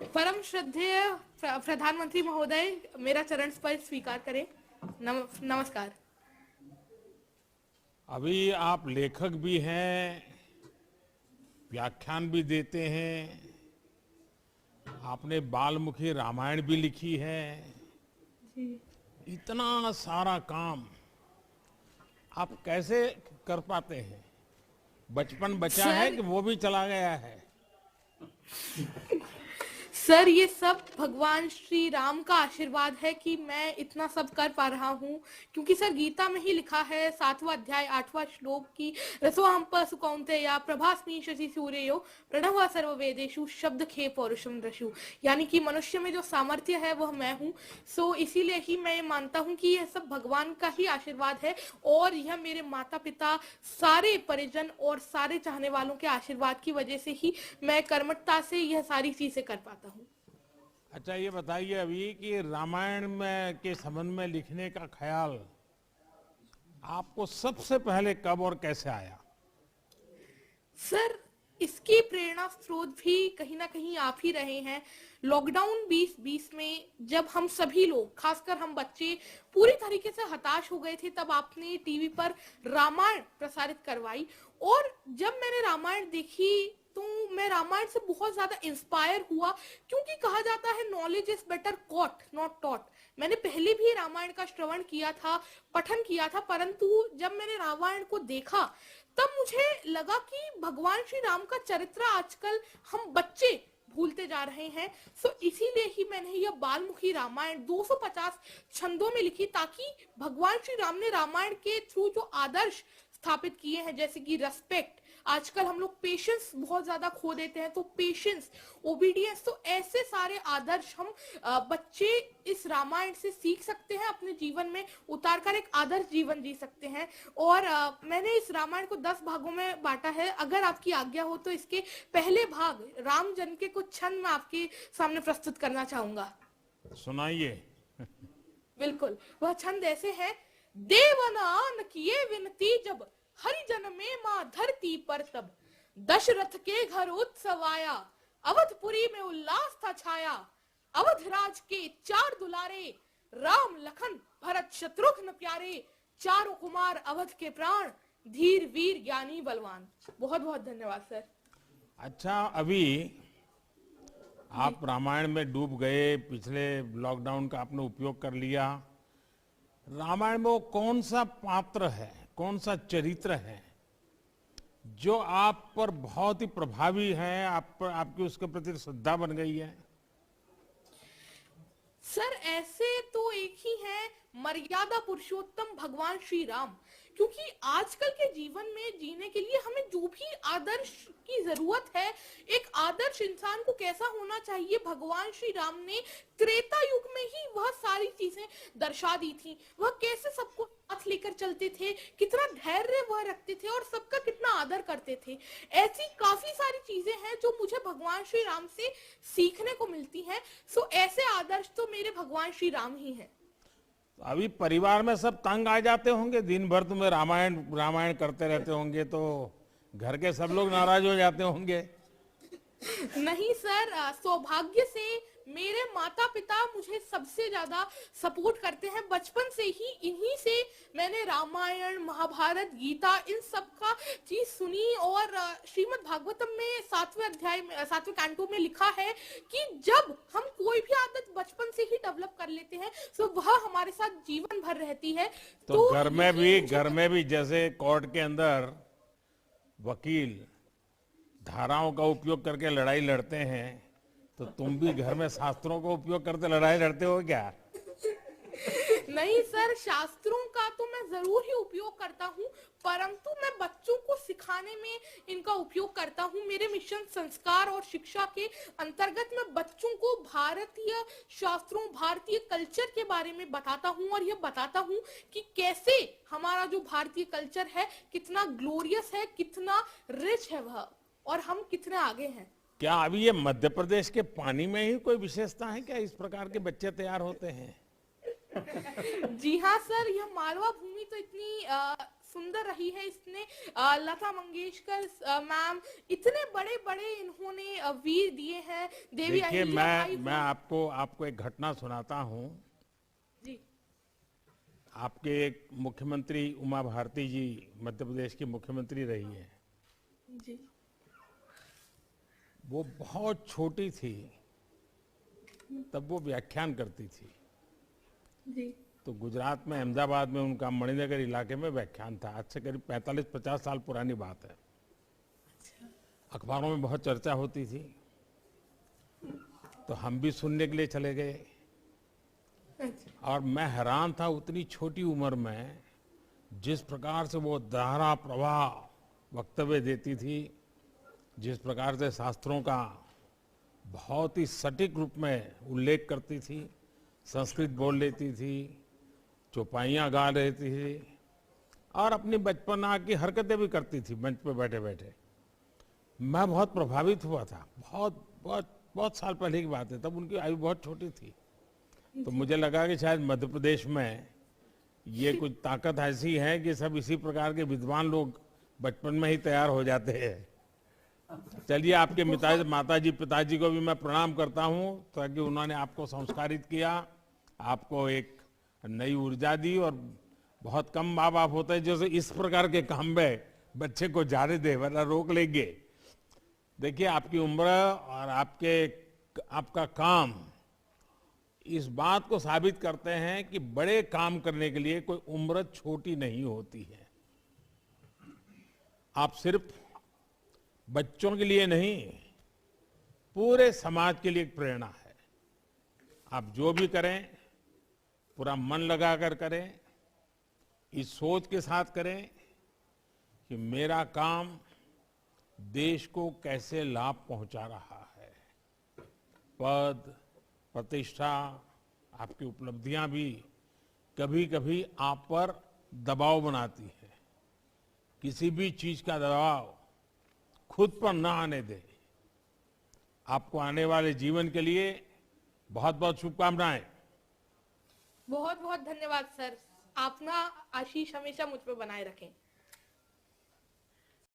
परम श्रद्धेय प्रधानमंत्री महोदय, मेरा चरण स्पर्श स्वीकार करें। नमस्कार। अभी आप लेखक भी हैं, व्याख्यान भी देते हैं, आपने बाल्मीकि रामायण भी लिखी है। जी। इतना सारा काम आप कैसे कर पाते हैं? बचपन बचा है सर कि वो भी चला गया है? सर, ये सब भगवान श्री राम का आशीर्वाद है कि मैं इतना सब कर पा रहा हूँ। क्योंकि सर, गीता में ही लिखा है 7वां अध्याय 8वां श्लोक की रसोहम पसु कौन्तेय प्रभास्मि शशि सूर्यो प्रणव सर्ववेदेषु शब्द खे पौरुषम रशु। यानी कि मनुष्य में जो सामर्थ्य है वह मैं हूँ। सो इसीलिए ही मैं ये मानता हूँ कि यह सब भगवान का ही आशीर्वाद है, और यह मेरे माता पिता, सारे परिजन और सारे चाहने वालों के आशीर्वाद की वजह से ही मैं कर्मठता से यह सारी चीजें कर पाता हूँ। अच्छा, ये बताइए अभी कि रामायण में के संबंध में लिखने का ख्याल आपको सबसे पहले कब और कैसे आया? सर, इसकी प्रेरणा स्रोत भी कहीं ना कहीं आप ही रहे हैं। लॉकडाउन 2020 में जब हम सभी लोग, खासकर हम बच्चे, पूरी तरीके से हताश हो गए थे, तब आपने टीवी पर रामायण प्रसारित करवाई। और जब मैंने रामायण देखी तो मैं रामायण से बहुत ज्यादा इंस्पायर हुआ। क्योंकि कहा जाता है knowledge is better caught not taught. मैंने पहले भी रामायण का श्रवण किया था, पठन किया था, परंतु जब मैंने रामायण को देखा तब मुझे लगा कि भगवान श्री राम का चरित्र आजकल हम बच्चे भूलते जा रहे हैं। सो इसीलिए ही मैंने यह बाल्मीकि रामायण 250 छंदों में लिखी, ताकि भगवान श्री राम ने रामायण के थ्रू जो आदर्श स्थापित किए हैं, जैसे कि रेस्पेक्ट, आजकल हम लोग पेशेंस बहुत ज्यादा खो देते हैं, तो पेशेंस, ओबीडियंस, तो ऐसे सारे आदर्श हम बच्चे इस रामायण से सीख सकते हैं, अपने जीवन में उतार कर एक आदर्श जीवन जी सकते हैं। और मैंने इस रामायण को 10 भागों में बांटा है। अगर आपकी आज्ञा हो तो इसके पहले भाग राम जन्म के कुछ छंद मैं आपके सामने प्रस्तुत करना चाहूंगा। सुनाइए। बिल्कुल। वह छंद ऐसे है। देवनान किए विनती जब, हरिजन में मां धरती पर तब, दशरथ के घर उत्सव आया, अवधपुरी में उल्लास था छाया। अवधराज के 4 दुलारे, राम लखन भरत शत्रुघ्न प्यारे, चारों कुमार अवध के प्राण, धीर वीर ज्ञानी बलवान। बहुत बहुत धन्यवाद सर। अच्छा, अभी आप रामायण में डूब गए, पिछले लॉकडाउन का आपने उपयोग कर लिया। रामायण में वो कौन सा पात्र है, कौन सा चरित्र है जो आप पर बहुत ही प्रभावी है, आप पर, आपकी उसके प्रति श्रद्धा बन गई है? सर, ऐसे तो एक ही है, मर्यादा पुरुषोत्तम भगवान श्री राम। क्योंकि आजकल के जीवन में जीने के लिए हमें जो भी आदर्श की जरूरत है, एक आदर्श इंसान को कैसा होना चाहिए, भगवान श्री राम ने त्रेता युग में ही वह सारी चीजें दर्शा दी थी। वह कैसे सबको साथ लेकर चलते थे, कितना धैर्य वह रखते थे और सबका कितना आदर करते थे। ऐसी काफी सारी चीजें हैं जो मुझे भगवान श्री राम से सीखने को मिलती हैं। सो ऐसे आदर्श तो मेरे भगवान श्री राम ही हैं। तो अभी परिवार में सब तंग आ जाते होंगे, दिन भर तुम्हें रामायण रामायण करते रहते होंगे, तो घर के सब लोग नाराज हो जाते होंगे। नहीं सर, सौभाग्य से मेरे माता पिता मुझे सबसे ज्यादा सपोर्ट करते हैं। बचपन से ही इन्हीं से मैंने रामायण, महाभारत, गीता, इन सब का चीज सुनी। और श्रीमद् भागवतम में 7वें अध्याय में, 7वें कैंटो में लिखा है कि जब हम कोई भी आदत बचपन से ही डेवलप कर लेते हैं तो वह हमारे साथ जीवन भर रहती है। तो यही घर में भी जैसे कोर्ट के अंदर वकील धाराओं का उपयोग करके लड़ाई लड़ते हैं, तो तुम भी घर में शास्त्रों का उपयोग करते लड़ाई लड़ते हो क्या? नहीं सर, शास्त्रों का तो मैं जरूर ही उपयोग करता हूँ, परंतु मैं बच्चों को सिखाने में इनका उपयोग करता हूँ। मेरे मिशन संस्कार और शिक्षा के अंतर्गत मैं बच्चों को भारतीय शास्त्रों, भारतीय कल्चर के बारे में बताता हूँ, और यह बताता हूँ कि कैसे हमारा जो भारतीय कल्चर है कितना ग्लोरियस है, कितना रिच है वह, और हम कितने आगे हैं। क्या अभी ये मध्य प्रदेश के पानी में ही कोई विशेषता है क्या, इस प्रकार के बच्चे तैयार होते हैं? जी हाँ सर, यह मालवा भूमि तो इतनी सुंदर रही है। इसने लता मंगेशकर मैम, इतने बड़े बड़े इन्होंने वीर दिए हैं। देवी देखिए, अहिल्याबाई मैं आपको एक घटना सुनाता हूँ। जी आपके एक मुख्यमंत्री उमा भारती जी मध्य प्रदेश की मुख्यमंत्री रही है। जी वो बहुत छोटी थी तब वो व्याख्यान करती थी। जी तो गुजरात में अहमदाबाद में उनका मणिनगर इलाके में व्याख्यान था। आज से करीब 45-50 साल पुरानी बात है। अखबारों में बहुत चर्चा होती थी, तो हम भी सुनने के लिए चले गए। और मैं हैरान था, उतनी छोटी उम्र में जिस प्रकार से वो धारा प्रवाह वक्तव्य देती थी, जिस प्रकार से शास्त्रों का बहुत ही सटीक रूप में उल्लेख करती थी, संस्कृत बोल लेती थी, चौपाइयाँ गा लेती थी और अपनी बचपना की हरकतें भी करती थी मंच पे बैठे बैठे। मैं बहुत प्रभावित हुआ था। बहुत बहुत बहुत साल पहले की बात है, तब उनकी आयु बहुत छोटी थी। तो मुझे लगा कि शायद मध्य प्रदेश में ये कुछ ताकत ऐसी है कि सब इसी प्रकार के विद्वान लोग बचपन में ही तैयार हो जाते हैं। चलिए, आपके माताजी पिताजी को भी मैं प्रणाम करता हूँ, ताकि उन्होंने आपको संस्कारित किया, आपको एक नई ऊर्जा दी। और बहुत कम माँ बाप होते हैं जो इस प्रकार के काम में बच्चे को जाने दे, वरना रोक लेंगे। देखिए, आपकी उम्र और आपका काम इस बात को साबित करते हैं कि बड़े काम करने के लिए कोई उम्र छोटी नहीं होती है। आप सिर्फ बच्चों के लिए नहीं, पूरे समाज के लिए एक प्रेरणा है। आप जो भी करें पूरा मन लगाकर करें, इस सोच के साथ करें कि मेरा काम देश को कैसे लाभ पहुंचा रहा है। पद, प्रतिष्ठा, आपकी उपलब्धियां भी कभी कभी आप पर दबाव बनाती है। किसी भी चीज का दबाव खुद पर न आने दें। आपको आने वाले जीवन के लिए बहुत बहुत शुभकामनाएं। बहुत बहुत धन्यवाद सर। आप ना आशीष हमेशा मुझ पे बनाए रखें।